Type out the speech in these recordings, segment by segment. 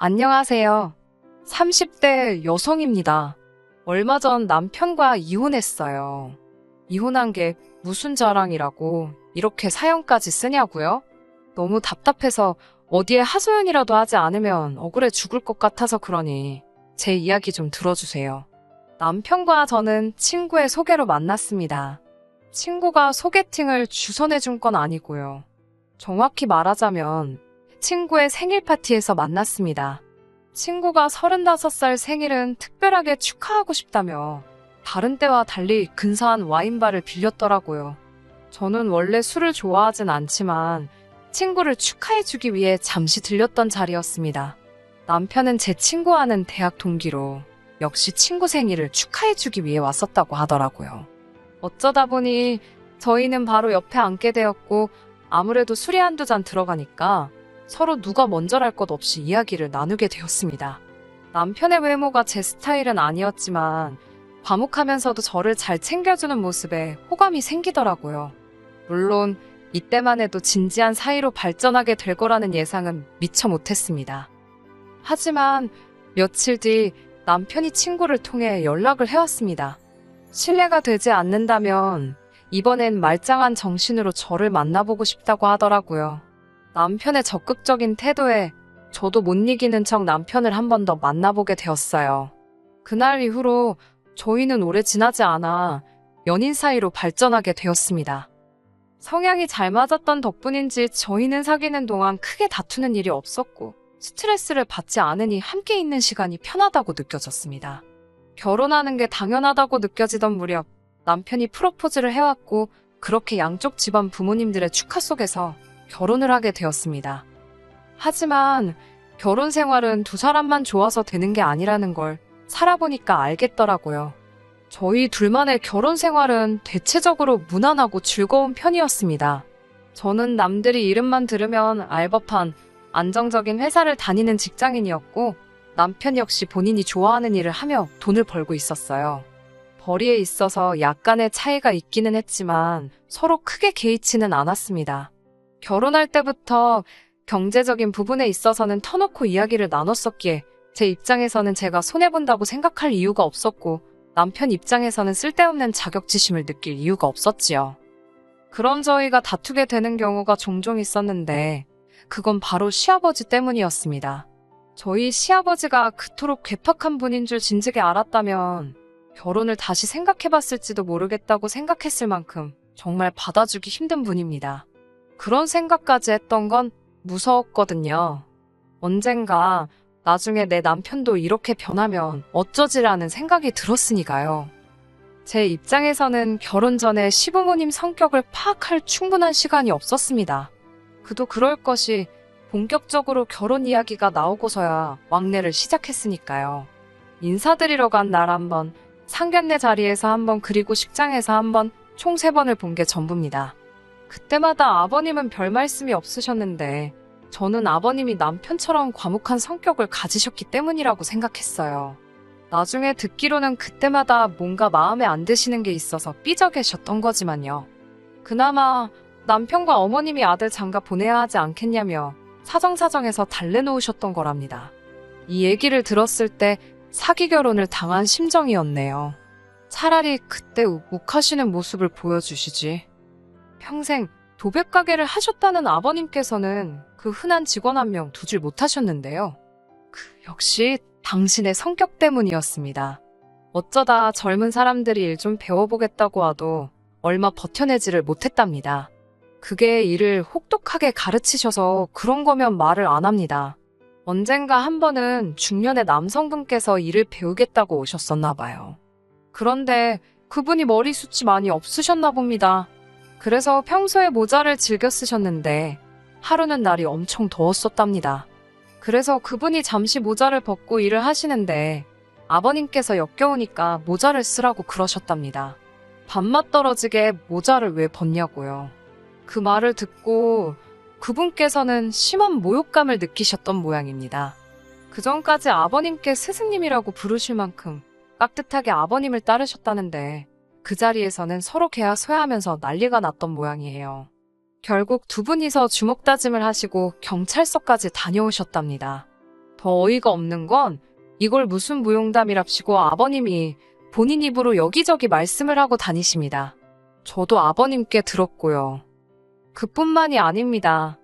안녕하세요. 30대 여성입니다. 얼마 전 남편과 이혼했어요. 이혼한 게 무슨 자랑이라고 이렇게 사연까지 쓰냐고요? 너무 답답해서 어디에 하소연이라도 하지 않으면 억울해 죽을 것 같아서 그러니 제 이야기 좀 들어주세요. 남편과 저는 친구의 소개로 만났습니다. 친구가 소개팅을 주선해준 건 아니고요. 정확히 말하자면 친구의 생일 파티에서 만났습니다. 친구가 35살 생일은 특별하게 축하하고 싶다며 다른 때와 달리 근사한 와인바를 빌렸더라고요. 저는 원래 술을 좋아하진 않지만 친구를 축하해주기 위해 잠시 들렸던 자리였습니다. 남편은 제 친구와는 대학 동기로 역시 친구 생일을 축하해주기 위해 왔었다고 하더라고요. 어쩌다 보니 저희는 바로 옆에 앉게 되었고 아무래도 술이 한두 잔 들어가니까 서로 누가 먼저랄 것 없이 이야기를 나누게 되었습니다. 남편의 외모가 제 스타일은 아니었지만 과묵하면서도 저를 잘 챙겨주는 모습에 호감이 생기더라고요. 물론 이때만 해도 진지한 사이로 발전하게 될 거라는 예상은 미처 못했습니다. 하지만 며칠 뒤 남편이 친구를 통해 연락을 해왔습니다. 신뢰가 되지 않는다면 이번엔 말짱한 정신으로 저를 만나보고 싶다고 하더라고요. 남편의 적극적인 태도에 저도 못 이기는 척 남편을 한 번 더 만나보게 되었어요. 그날 이후로 저희는 오래 지나지 않아 연인 사이로 발전하게 되었습니다. 성향이 잘 맞았던 덕분인지 저희는 사귀는 동안 크게 다투는 일이 없었고 스트레스를 받지 않으니 함께 있는 시간이 편하다고 느껴졌습니다. 결혼하는 게 당연하다고 느껴지던 무렵 남편이 프로포즈를 해왔고 그렇게 양쪽 집안 부모님들의 축하 속에서 결혼을 하게 되었습니다. 하지만 결혼 생활은 두 사람만 좋아서 되는 게 아니라는 걸 살아보니까 알겠더라고요. 저희 둘만의 결혼 생활은 대체적으로 무난하고 즐거운 편이었습니다. 저는 남들이 이름만 들으면 알 법한 안정적인 회사를 다니는 직장인이었고 남편 역시 본인이 좋아하는 일을 하며 돈을 벌고 있었어요. 벌이에 있어서 약간의 차이가 있기는 했지만 서로 크게 개의치는 않았습니다. 결혼할 때부터 경제적인 부분에 있어서는 터놓고 이야기를 나눴었기에 제 입장에서는 제가 손해본다고 생각할 이유가 없었고 남편 입장에서는 쓸데없는 자격지심을 느낄 이유가 없었지요. 그런 저희가 다투게 되는 경우가 종종 있었는데 그건 바로 시아버지 때문이었습니다. 저희 시아버지가 그토록 괴팍한 분인 줄 진즉에 알았다면 결혼을 다시 생각해봤을지도 모르겠다고 생각했을 만큼 정말 받아주기 힘든 분입니다. 그런 생각까지 했던 건 무서웠거든요. 언젠가 나중에 내 남편도 이렇게 변하면 어쩌지라는 생각이 들었으니까요. 제 입장에서는 결혼 전에 시부모님 성격을 파악할 충분한 시간이 없었습니다. 그도 그럴 것이 본격적으로 결혼 이야기가 나오고서야 왕래를 시작했으니까요. 인사드리러 간 날 한 번, 상견례 자리에서 한 번, 그리고 식장에서 한 번, 총 3번을 본 게 전부입니다. 그때마다 아버님은 별 말씀이 없으셨는데 저는 아버님이 남편처럼 과묵한 성격을 가지셨기 때문이라고 생각했어요. 나중에 듣기로는 그때마다 뭔가 마음에 안 드시는 게 있어서 삐져 계셨던 거지만요. 그나마 남편과 어머님이 아들 장가 보내야 하지 않겠냐며 사정사정해서 달래놓으셨던 거랍니다. 이 얘기를 들었을 때 사기 결혼을 당한 심정이었네요. 차라리 그때 욱하시는 모습을 보여주시지. 평생 도배가게를 하셨다는 아버님께서는 그 흔한 직원 한 명 두질 못하셨는데요. 역시 당신의 성격 때문이었습니다. 어쩌다 젊은 사람들이 일 좀 배워보겠다고 와도 얼마 버텨내지를 못했답니다. 그게 일을 혹독하게 가르치셔서 그런 거면 말을 안 합니다. 언젠가 한 번은 중년의 남성분께서 일을 배우겠다고 오셨었나 봐요. 그런데 그분이 머리숱이 많이 없으셨나 봅니다. 그래서 평소에 모자를 즐겨 쓰셨는데 하루는 날이 엄청 더웠었답니다. 그래서 그분이 잠시 모자를 벗고 일을 하시는데 아버님께서 역겨우니까 모자를 쓰라고 그러셨답니다. 밥맛 떨어지게 모자를 왜 벗냐고요. 그 말을 듣고 그분께서는 심한 모욕감을 느끼셨던 모양입니다. 그전까지 아버님께 스승님이라고 부르실 만큼 깍듯하게 아버님을 따르셨다는데 그 자리에서는 서로 개하소야하면서 난리가 났던 모양이에요. 결국 두 분이서 주먹다짐을 하시고 경찰서까지 다녀오셨답니다. 더 어이가 없는 건 이걸 무슨 무용담이랍시고 아버님이 본인 입으로 여기저기 말씀을 하고 다니십니다. 저도 아버님께 들었고요. 그뿐만이 아닙니다.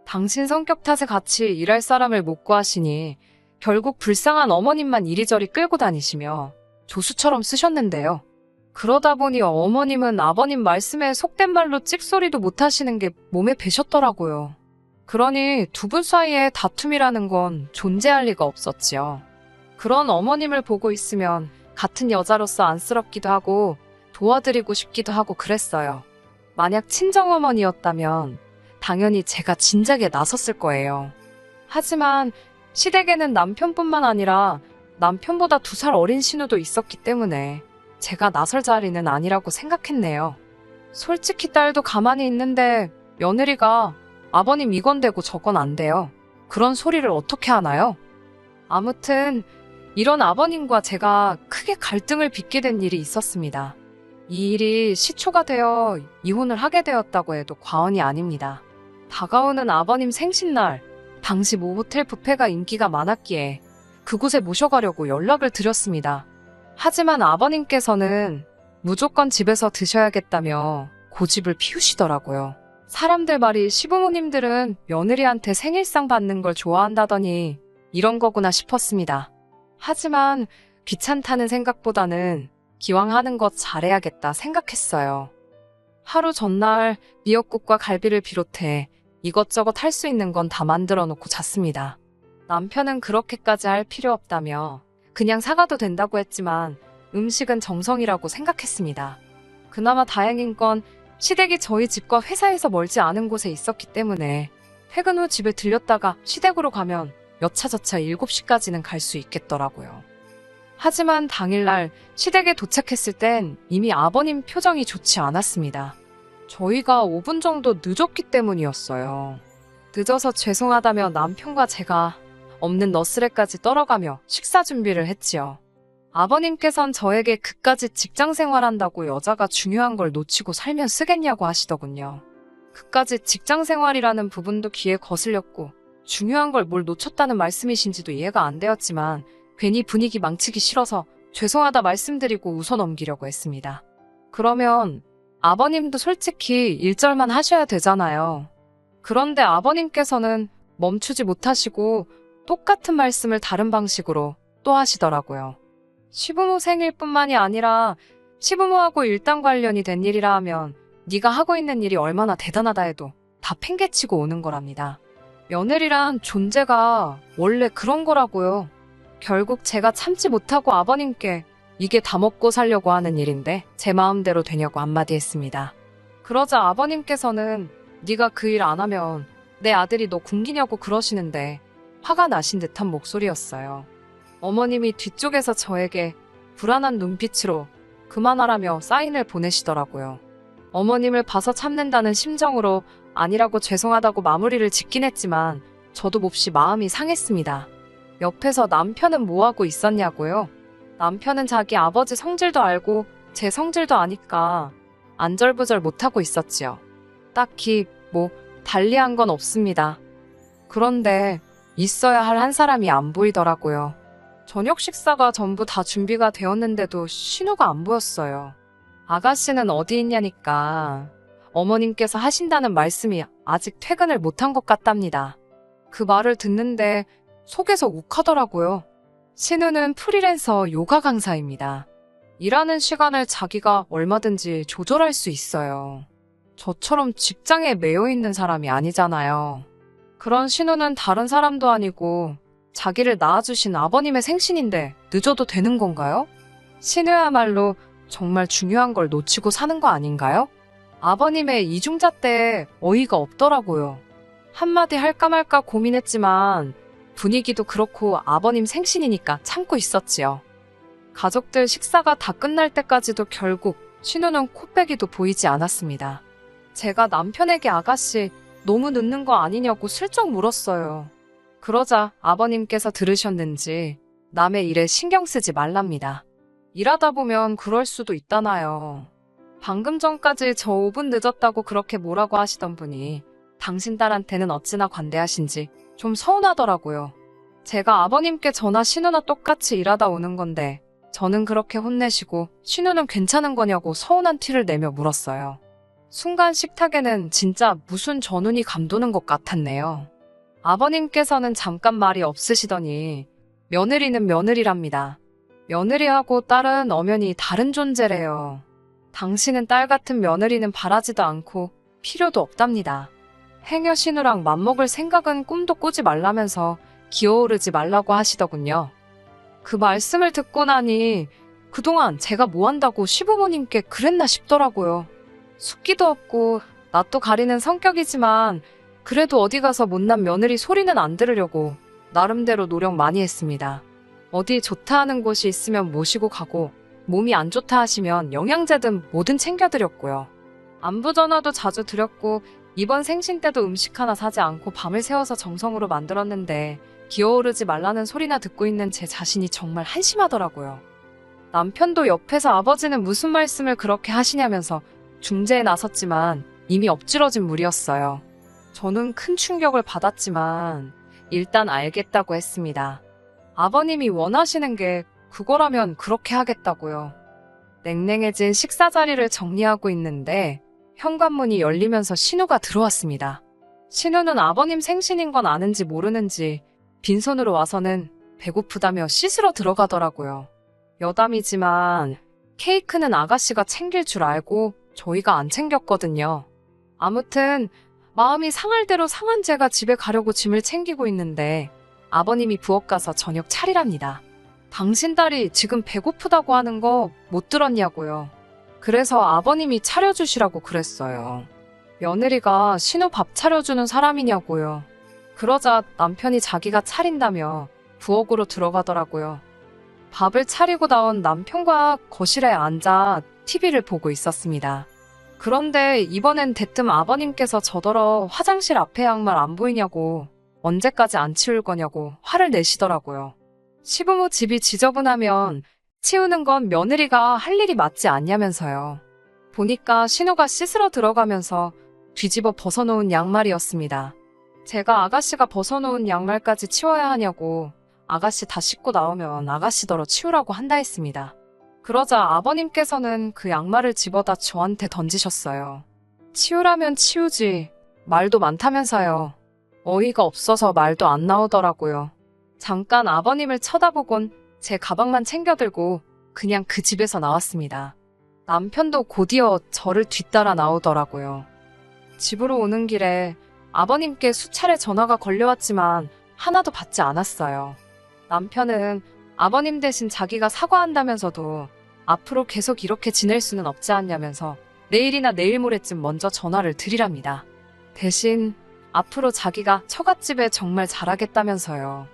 당신 성격 탓에 같이 일할 사람을 못 구하시니 결국 불쌍한 어머님만 이리저리 끌고 다니시며 조수처럼 쓰셨는데요. 그러다 보니 어머님은 아버님 말씀에 속된 말로 찍소리도 못 하시는 게 몸에 배셨더라고요. 그러니 두 분 사이에 다툼이라는 건 존재할 리가 없었지요. 그런 어머님을 보고 있으면 같은 여자로서 안쓰럽기도 하고 도와드리고 싶기도 하고 그랬어요. 만약 친정어머니였다면 당연히 제가 진작에 나섰을 거예요. 하지만 시댁에는 남편뿐만 아니라 남편보다 2살 어린 신우도 있었기 때문에 제가 나설 자리는 아니라고 생각했네요. 솔직히 딸도 가만히 있는데 며느리가 아버님 이건 되고 저건 안 돼요. 그런 소리를 어떻게 하나요? 아무튼 이런 아버님과 제가 크게 갈등을 빚게 된 일이 있었습니다. 이 일이 시초가 되어 이혼을 하게 되었다고 해도 과언이 아닙니다. 다가오는 아버님 생신날, 당시 모 호텔 뷔페가 인기가 많았기에 그곳에 모셔가려고 연락을 드렸습니다. 하지만 아버님께서는 무조건 집에서 드셔야겠다며 고집을 피우시더라고요. 사람들 말이 시부모님들은 며느리한테 생일상 받는 걸 좋아한다더니 이런 거구나 싶었습니다. 하지만 귀찮다는 생각보다는 기왕 하는 것 잘해야겠다 생각했어요. 하루 전날 미역국과 갈비를 비롯해 이것저것 할 수 있는 건 다 만들어 놓고 잤습니다. 남편은 그렇게까지 할 필요 없다며 그냥 사가도 된다고 했지만 음식은 정성이라고 생각했습니다. 그나마 다행인 건 시댁이 저희 집과 회사에서 멀지 않은 곳에 있었기 때문에 퇴근 후 집에 들렸다가 시댁으로 가면 여차저차 7시까지는 갈 수 있겠더라고요. 하지만 당일날 시댁에 도착했을 땐 이미 아버님 표정이 좋지 않았습니다. 저희가 5분 정도 늦었기 때문이었어요. 늦어서 죄송하다며 남편과 제가 없는 너스레까지 떨어가며 식사 준비를 했지요. 아버님께선 저에게 그까짓 직장 생활한다고 여자가 중요한 걸 놓치고 살면 쓰겠냐고 하시더군요. 그까짓 직장 생활이라는 부분도 귀에 거슬렸고 중요한 걸 뭘 놓쳤다는 말씀이신지도 이해가 안 되었지만 괜히 분위기 망치기 싫어서 죄송하다 말씀드리고 웃어 넘기려고 했습니다. 그러면 아버님도 솔직히 1절만 하셔야 되잖아요. 그런데 아버님께서는 멈추지 못하시고 똑같은 말씀을 다른 방식으로 또 하시더라고요. 시부모 생일뿐만이 아니라 시부모하고 일당 관련이 된 일이라 하면 네가 하고 있는 일이 얼마나 대단하다 해도 다 팽개치고 오는 거랍니다. 며느리란 존재가 원래 그런 거라고요. 결국 제가 참지 못하고 아버님께 이게 다 먹고 살려고 하는 일인데 제 마음대로 되냐고 한마디 했습니다. 그러자 아버님께서는 네가 그 일 안 하면 내 아들이 너 굶기냐고 그러시는데 화가 나신 듯한 목소리였어요. 어머님이 뒤쪽에서 저에게 불안한 눈빛으로 그만하라며 사인을 보내시더라고요. 어머님을 봐서 참는다는 심정으로 아니라고 죄송하다고 마무리를 짓긴 했지만 저도 몹시 마음이 상했습니다. 옆에서 남편은 뭐하고 있었냐고요? 남편은 자기 아버지 성질도 알고 제 성질도 아니까 안절부절 못하고 있었지요. 딱히 달리한 건 없습니다. 그런데 있어야 할 한 사람이 안 보이더라고요. 저녁 식사가 전부 다 준비가 되었는데도 신우가 안 보였어요. 아가씨는 어디 있냐니까 어머님께서 하신다는 말씀이 아직 퇴근을 못한 것 같답니다. 그 말을 듣는데 속에서 욱하더라고요. 신우는 프리랜서 요가 강사입니다. 일하는 시간을 자기가 얼마든지 조절할 수 있어요. 저처럼 직장에 매여 있는 사람이 아니잖아요. 그런 신우는 다른 사람도 아니고 자기를 낳아주신 아버님의 생신인데 늦어도 되는 건가요? 신우야말로 정말 중요한 걸 놓치고 사는 거 아닌가요? 아버님의 이중자 때 어이가 없더라고요. 한마디 할까 말까 고민했지만 분위기도 그렇고 아버님 생신이니까 참고 있었지요. 가족들 식사가 다 끝날 때까지도 결국 신우는 코빼기도 보이지 않았습니다. 제가 남편에게 아가씨 너무 늦는 거 아니냐고 슬쩍 물었어요. 그러자 아버님께서 들으셨는지 남의 일에 신경 쓰지 말랍니다. 일하다 보면 그럴 수도 있다나요. 방금 전까지 저 5분 늦었다고 그렇게 뭐라고 하시던 분이 당신 딸한테는 어찌나 관대하신지 좀 서운하더라고요. 제가 아버님께 저나 신우나 똑같이 일하다 오는 건데 저는 그렇게 혼내시고 신우는 괜찮은 거냐고 서운한 티를 내며 물었어요. 순간 식탁에는 진짜 무슨 전운이 감도는 것 같았네요. 아버님께서는 잠깐 말이 없으시더니 며느리는 며느리랍니다. 며느리하고 딸은 엄연히 다른 존재래요. 당신은 딸 같은 며느리는 바라지도 않고 필요도 없답니다. 행여 신우랑 맘먹을 생각은 꿈도 꾸지 말라면서 기어오르지 말라고 하시더군요. 그 말씀을 듣고 나니 그동안 제가 뭐 한다고 시부모님께 그랬나 싶더라고요. 숙기도 없고 낯도 가리는 성격이지만 그래도 어디 가서 못난 며느리 소리는 안 들으려고 나름대로 노력 많이 했습니다. 어디 좋다 하는 곳이 있으면 모시고 가고 몸이 안 좋다 하시면 영양제든 뭐든 챙겨드렸고요. 안부 전화도 자주 드렸고 이번 생신 때도 음식 하나 사지 않고 밤을 새워서 정성으로 만들었는데 기어오르지 말라는 소리나 듣고 있는 제 자신이 정말 한심하더라고요. 남편도 옆에서 아버지는 무슨 말씀을 그렇게 하시냐면서 중재에 나섰지만 이미 엎질러진 물이었어요. 저는 큰 충격을 받았지만 일단 알겠다고 했습니다. 아버님이 원하시는 게 그거라면 그렇게 하겠다고요. 냉랭해진 식사 자리를 정리하고 있는데 현관문이 열리면서 신우가 들어왔습니다. 신우는 아버님 생신인 건 아는지 모르는지 빈손으로 와서는 배고프다며 씻으러 들어가더라고요. 여담이지만 케이크는 아가씨가 챙길 줄 알고 저희가 안 챙겼거든요. 아무튼 마음이 상할 대로 상한 제가 집에 가려고 짐을 챙기고 있는데 아버님이 부엌 가서 저녁 차리랍니다. 당신 딸이 지금 배고프다고 하는 거 못 들었냐고요. 그래서 아버님이 차려주시라고 그랬어요. 며느리가 신우 밥 차려주는 사람이냐고요. 그러자 남편이 자기가 차린다며 부엌으로 들어가더라고요. 밥을 차리고 나온 남편과 거실에 앉아 TV를 보고 있었습니다. 그런데 이번엔 대뜸 아버님께서 저더러 화장실 앞에 양말 안 보이냐고 언제까지 안 치울 거냐고 화를 내시더라고요. 시부모 집이 지저분하면 치우는 건 며느리가 할 일이 맞지 않냐면서요. 보니까 신우가 씻으러 들어가면서 뒤집어 벗어놓은 양말이었습니다. 제가 아가씨가 벗어놓은 양말까지 치워야 하냐고 아가씨 다 씻고 나오면 아가씨더러 치우라고 한다 했습니다. 그러자 아버님께서는 그 양말을 집어다 저한테 던지셨어요. 치우라면 치우지 말도 많다면서요. 어이가 없어서 말도 안 나오더라고요. 잠깐 아버님을 쳐다보곤 제 가방만 챙겨들고 그냥 그 집에서 나왔습니다. 남편도 곧이어 저를 뒤따라 나오더라고요. 집으로 오는 길에 아버님께 수차례 전화가 걸려왔지만 하나도 받지 않았어요. 남편은 아버님 대신 자기가 사과한다면서도 앞으로 계속 이렇게 지낼 수는 없지 않냐면서 내일이나 내일 모레쯤 먼저 전화를 드리랍니다. 대신 앞으로 자기가 처갓집에 정말 잘하겠다면서요.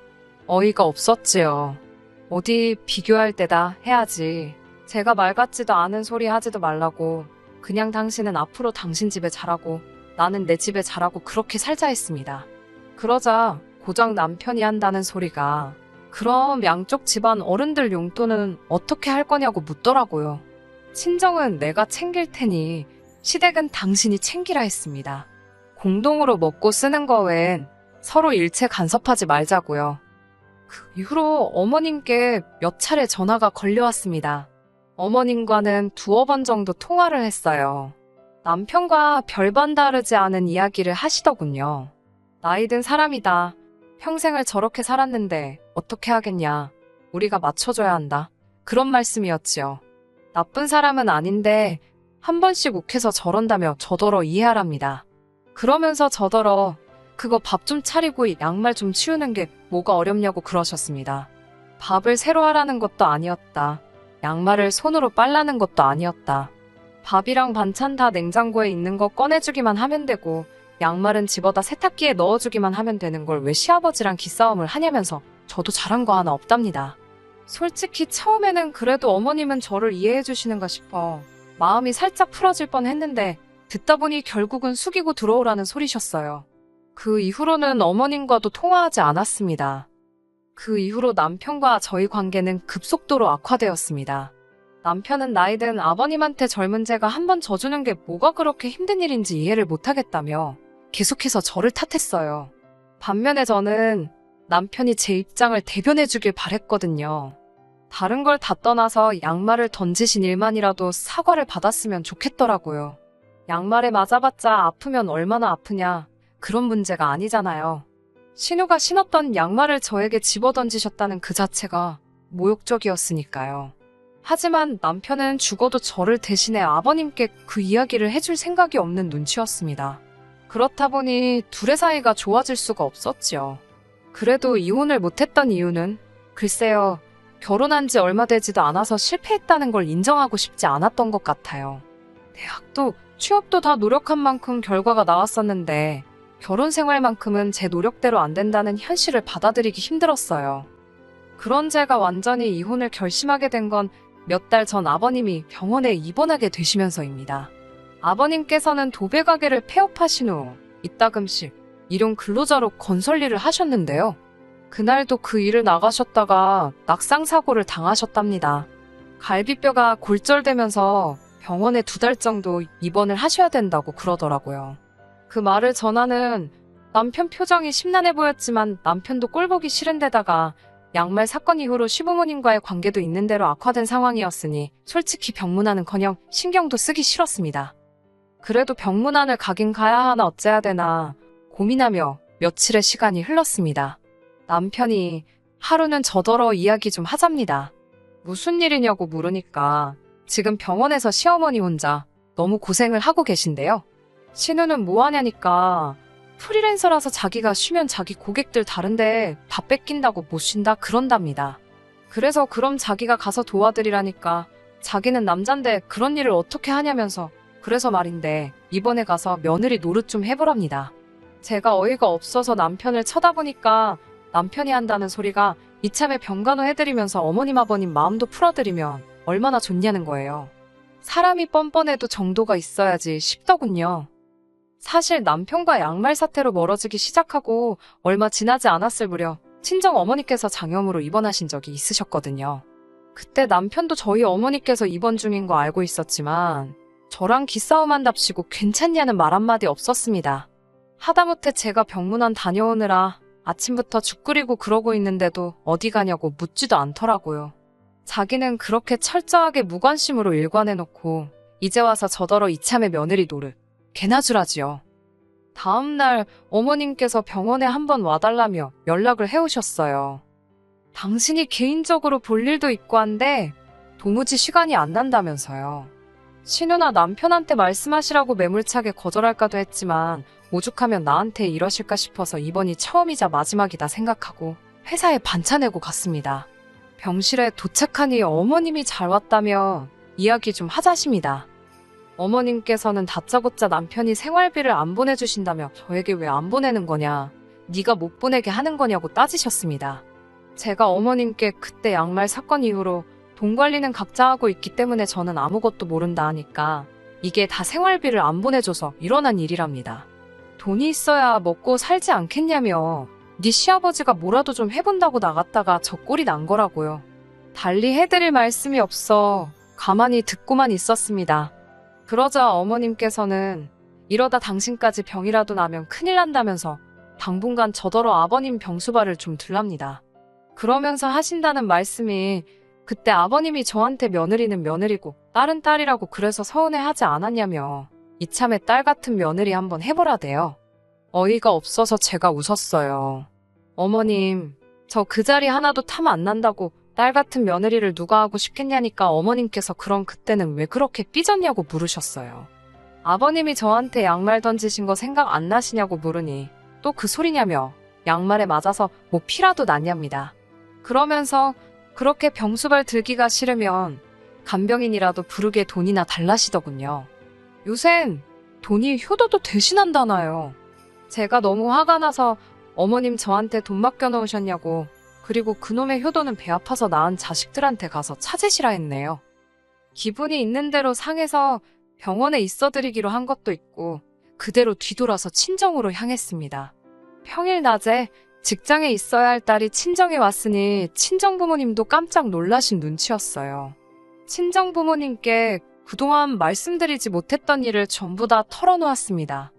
어이가 없었지요. 어디 비교할 때다 해야지. 제가 말 같지도 않은 소리 하지도 말라고 그냥 당신은 앞으로 당신 집에 잘하고 나는 내 집에 잘하고 그렇게 살자 했습니다. 그러자 고작 남편이 한다는 소리가 그럼 양쪽 집안 어른들 용돈은 어떻게 할 거냐고 묻더라고요. 친정은 내가 챙길 테니 시댁은 당신이 챙기라 했습니다. 공동으로 먹고 쓰는 거 외엔 서로 일체 간섭하지 말자고요. 그 이후로 어머님께 몇 차례 전화가 걸려왔습니다. 어머님과는 두어 번 정도 통화를 했어요. 남편과 별반 다르지 않은 이야기를 하시더군요. 나이 든 사람이다. 평생을 저렇게 살았는데 어떻게 하겠냐. 우리가 맞춰줘야 한다. 그런 말씀이었지요. 나쁜 사람은 아닌데 한 번씩 욱해서 저런다며 저더러 이해하랍니다. 그러면서 저더러 그거 밥 좀 차리고 양말 좀 치우는 게 뭐가 어렵냐고 그러셨습니다. 밥을 새로 하라는 것도 아니었다. 양말을 손으로 빨라는 것도 아니었다. 밥이랑 반찬 다 냉장고에 있는 거 꺼내주기만 하면 되고 양말은 집어다 세탁기에 넣어주기만 하면 되는 걸 왜 시아버지랑 기싸움을 하냐면서 저도 잘한 거 하나 없답니다. 솔직히 처음에는 그래도 어머님은 저를 이해해 주시는가 싶어 마음이 살짝 풀어질 뻔했는데 듣다 보니 결국은 숙이고 들어오라는 소리셨어요. 그 이후로는 어머님과도 통화하지 않았습니다. 그 이후로 남편과 저희 관계는 급속도로 악화되었습니다. 남편은 나이 든 아버님한테 젊은 제가 한 번 져주는 게 뭐가 그렇게 힘든 일인지 이해를 못하겠다며 계속해서 저를 탓했어요. 반면에 저는 남편이 제 입장을 대변해주길 바랬거든요. 다른 걸 다 떠나서 양말을 던지신 일만이라도 사과를 받았으면 좋겠더라고요. 양말에 맞아봤자 아프면 얼마나 아프냐, 그런 문제가 아니잖아요. 신우가 신었던 양말을 저에게 집어던지셨다는 그 자체가 모욕적이었으니까요. 하지만 남편은 죽어도 저를 대신해 아버님께 그 이야기를 해줄 생각이 없는 눈치였습니다. 그렇다 보니 둘의 사이가 좋아질 수가 없었지요. 그래도 이혼을 못했던 이유는 글쎄요, 결혼한 지 얼마 되지도 않아서 실패했다는 걸 인정하고 싶지 않았던 것 같아요. 대학도 취업도 다 노력한 만큼 결과가 나왔었는데 결혼 생활만큼은 제 노력대로 안 된다는 현실을 받아들이기 힘들었어요. 그런 제가 완전히 이혼을 결심하게 된 건 몇 달 전 아버님이 병원에 입원하게 되시면서입니다. 아버님께서는 도배 가게를 폐업하신 후 이따금씩 일용 근로자로 건설 일을 하셨는데요. 그날도 그 일을 나가셨다가 낙상사고를 당하셨답니다. 갈비뼈가 골절되면서 병원에 2달 정도 입원을 하셔야 된다고 그러더라고요. 그 말을 전하는 남편 표정이 심란해 보였지만 남편도 꼴보기 싫은 데다가 양말 사건 이후로 시부모님과의 관계도 있는 대로 악화된 상황이었으니 솔직히 병문안은커녕 신경도 쓰기 싫었습니다. 그래도 병문안을 가긴 가야 하나 어째야 되나 고민하며 며칠의 시간이 흘렀습니다. 남편이 하루는 저더러 이야기 좀 하잡니다. 무슨 일이냐고 물으니까 지금 병원에서 시어머니 혼자 너무 고생을 하고 계신데요. 신우는 뭐 하냐니까 프리랜서라서 자기가 쉬면 자기 고객들 다른데 다 뺏긴다고 못 쉰다 그런답니다. 그래서 그럼 자기가 가서 도와드리라니까 자기는 남잔데 그런 일을 어떻게 하냐면서 그래서 말인데 이번에 가서 며느리 노릇 좀 해보랍니다. 제가 어이가 없어서 남편을 쳐다보니까 남편이 한다는 소리가 이참에 병간호 해드리면서 어머님 아버님 마음도 풀어드리면 얼마나 좋냐는 거예요. 사람이 뻔뻔해도 정도가 있어야지 싶더군요. 사실 남편과 양말 사태로 멀어지기 시작하고 얼마 지나지 않았을 무렵 친정 어머니께서 장염으로 입원하신 적이 있으셨거든요. 그때 남편도 저희 어머니께서 입원 중인 거 알고 있었지만 저랑 기싸움한답시고 괜찮냐는 말 한마디 없었습니다. 하다못해 제가 병문안 다녀오느라 아침부터 죽 끓이고 그러고 있는데도 어디 가냐고 묻지도 않더라고요. 자기는 그렇게 철저하게 무관심으로 일관해놓고 이제 와서 저더러 이참에 며느리 노릇 개나 주라지요. 다음날 어머님께서 병원에 한번 와달라며 연락을 해오셨어요. 당신이 개인적으로 볼 일도 있고 한데 도무지 시간이 안 난다면서요. 신우나 남편한테 말씀하시라고 매몰차게 거절할까도 했지만 오죽하면 나한테 이러실까 싶어서 이번이 처음이자 마지막이다 생각하고 회사에 반차 내고 갔습니다. 병실에 도착하니 어머님이 잘 왔다며 이야기 좀 하자십니다. 어머님께서는 다짜고짜 남편이 생활비를 안 보내주신다며 저에게 왜 안 보내는 거냐, 네가 못 보내게 하는 거냐고 따지셨습니다. 제가 어머님께 그때 양말 사건 이후로 돈 관리는 각자 하고 있기 때문에 저는 아무것도 모른다 하니까 이게 다 생활비를 안 보내줘서 일어난 일이랍니다. 돈이 있어야 먹고 살지 않겠냐며 네 시아버지가 뭐라도 좀 해본다고 나갔다가 저 꼴이 난 거라고요. 달리 해드릴 말씀이 없어 가만히 듣고만 있었습니다. 그러자 어머님께서는 이러다 당신까지 병이라도 나면 큰일 난다면서 당분간 저더러 아버님 병수발을 좀 둘랍니다. 그러면서 하신다는 말씀이 그때 아버님이 저한테 며느리는 며느리고 딸은 딸이라고 그래서 서운해하지 않았냐며 이참에 딸 같은 며느리 한번 해보라대요. 어이가 없어서 제가 웃었어요. 어머님, 저 그 자리 하나도 탐 안 난다고 딸 같은 며느리를 누가 하고 싶겠냐니까 어머님께서 그럼 그때는 왜 그렇게 삐졌냐고 물으셨어요. 아버님이 저한테 양말 던지신 거 생각 안 나시냐고 물으니 또 그 소리냐며 양말에 맞아서 뭐 피라도 났냐입니다. 그러면서 그렇게 병수발 들기가 싫으면 간병인이라도 부르게 돈이나 달라시더군요. 요샌 돈이 효도도 대신한다나요. 제가 너무 화가 나서 어머님 저한테 돈 맡겨놓으셨냐고, 그리고 그놈의 효도는 배 아파서 낳은 자식들한테 가서 찾으시라 했네요. 기분이 있는 대로 상해서 병원에 있어드리기로 한 것도 있고 그대로 뒤돌아서 친정으로 향했습니다. 평일 낮에 직장에 있어야 할 딸이 친정에 왔으니 친정부모님도 깜짝 놀라신 눈치였어요. 친정부모님께 그동안 말씀드리지 못했던 일을 전부 다 털어놓았습니다.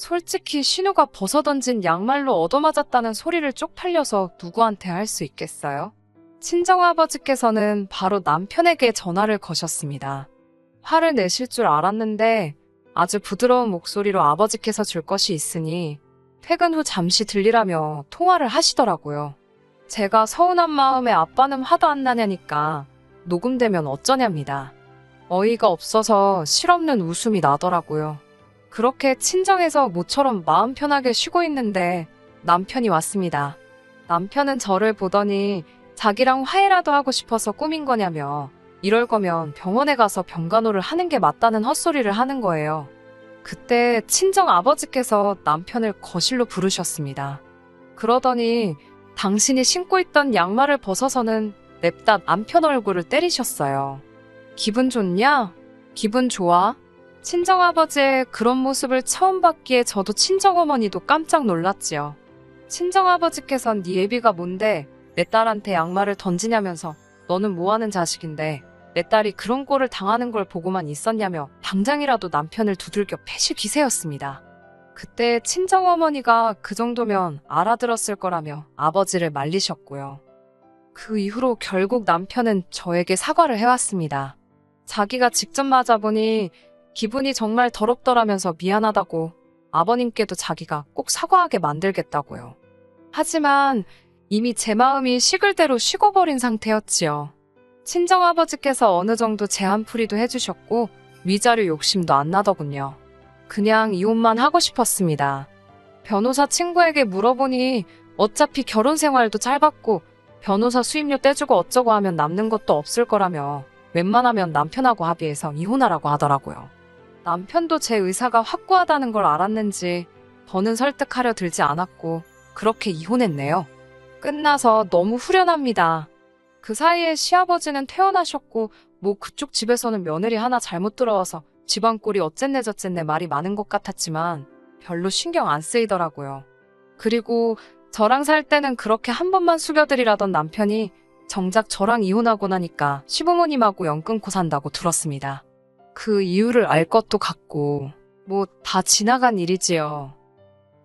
솔직히 신우가 벗어던진 양말로 얻어맞았다는 소리를 쪽팔려서 누구한테 할 수 있겠어요? 친정아버지께서는 바로 남편에게 전화를 거셨습니다. 화를 내실 줄 알았는데 아주 부드러운 목소리로 아버지께서 줄 것이 있으니 퇴근 후 잠시 들리라며 통화를 하시더라고요. 제가 서운한 마음에 아빠는 화도 안 나냐니까 녹음되면 어쩌냐입니다. 어이가 없어서 실없는 웃음이 나더라고요. 그렇게 친정에서 모처럼 마음 편하게 쉬고 있는데 남편이 왔습니다. 남편은 저를 보더니 자기랑 화해라도 하고 싶어서 꾸민 거냐며 이럴 거면 병원에 가서 병간호를 하는 게 맞다는 헛소리를 하는 거예요. 그때 친정 아버지께서 남편을 거실로 부르셨습니다. 그러더니 당신이 신고 있던 양말을 벗어서는 냅다 남편 얼굴을 때리셨어요. 기분 좋냐? 기분 좋아? 친정아버지의 그런 모습을 처음 봤기에 저도 친정어머니도 깜짝 놀랐지요. 친정아버지께선 네 애비가 뭔데 내 딸한테 양말을 던지냐면서 너는 뭐하는 자식인데 내 딸이 그런 꼴을 당하는 걸 보고만 있었냐며 당장이라도 남편을 두들겨 패실 기세였습니다. 그때 친정어머니가 그 정도면 알아들었을 거라며 아버지를 말리셨고요. 그 이후로 결국 남편은 저에게 사과를 해왔습니다. 자기가 직접 맞아보니 기분이 정말 더럽더라면서 미안하다고 아버님께도 자기가 꼭 사과하게 만들겠다고요. 하지만 이미 제 마음이 식을 대로 식어버린 상태였지요. 친정아버지께서 어느 정도 제한풀이도 해주셨고 위자료 욕심도 안 나더군요. 그냥 이혼만 하고 싶었습니다. 변호사 친구에게 물어보니 어차피 결혼 생활도 짧았고 변호사 수임료 떼주고 어쩌고 하면 남는 것도 없을 거라며 웬만하면 남편하고 합의해서 이혼하라고 하더라고요. 남편도 제 의사가 확고하다는 걸 알았는지 더는 설득하려 들지 않았고 그렇게 이혼했네요. 끝나서 너무 후련합니다. 그 사이에 시아버지는 퇴원하셨고 뭐 그쪽 집에서는 며느리 하나 잘못 들어와서 집안 꼴이 어쨌네 저쨌네 말이 많은 것 같았지만 별로 신경 안 쓰이더라고요. 그리고 저랑 살 때는 그렇게 한 번만 숙여드리라던 남편이 정작 저랑 이혼하고 나니까 시부모님하고 연 끊고 산다고 들었습니다. 그 이유를 알 것도 같고 뭐 다 지나간 일이지요.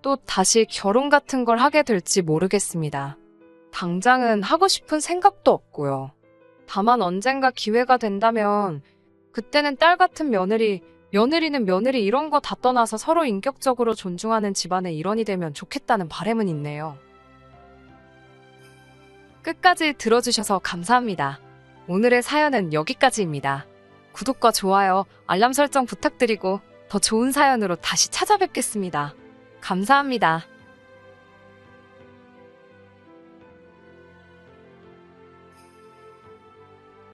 또 다시 결혼 같은 걸 하게 될지 모르겠습니다. 당장은 하고 싶은 생각도 없고요. 다만 언젠가 기회가 된다면 그때는 딸 같은 며느리, 며느리는 며느리 이런 거 다 떠나서 서로 인격적으로 존중하는 집안의 일원이 되면 좋겠다는 바람은 있네요. 끝까지 들어주셔서 감사합니다. 오늘의 사연은 여기까지입니다. 구독과 좋아요, 알람 설정 부탁드리고 더 좋은 사연으로 다시 찾아뵙겠습니다. 감사합니다.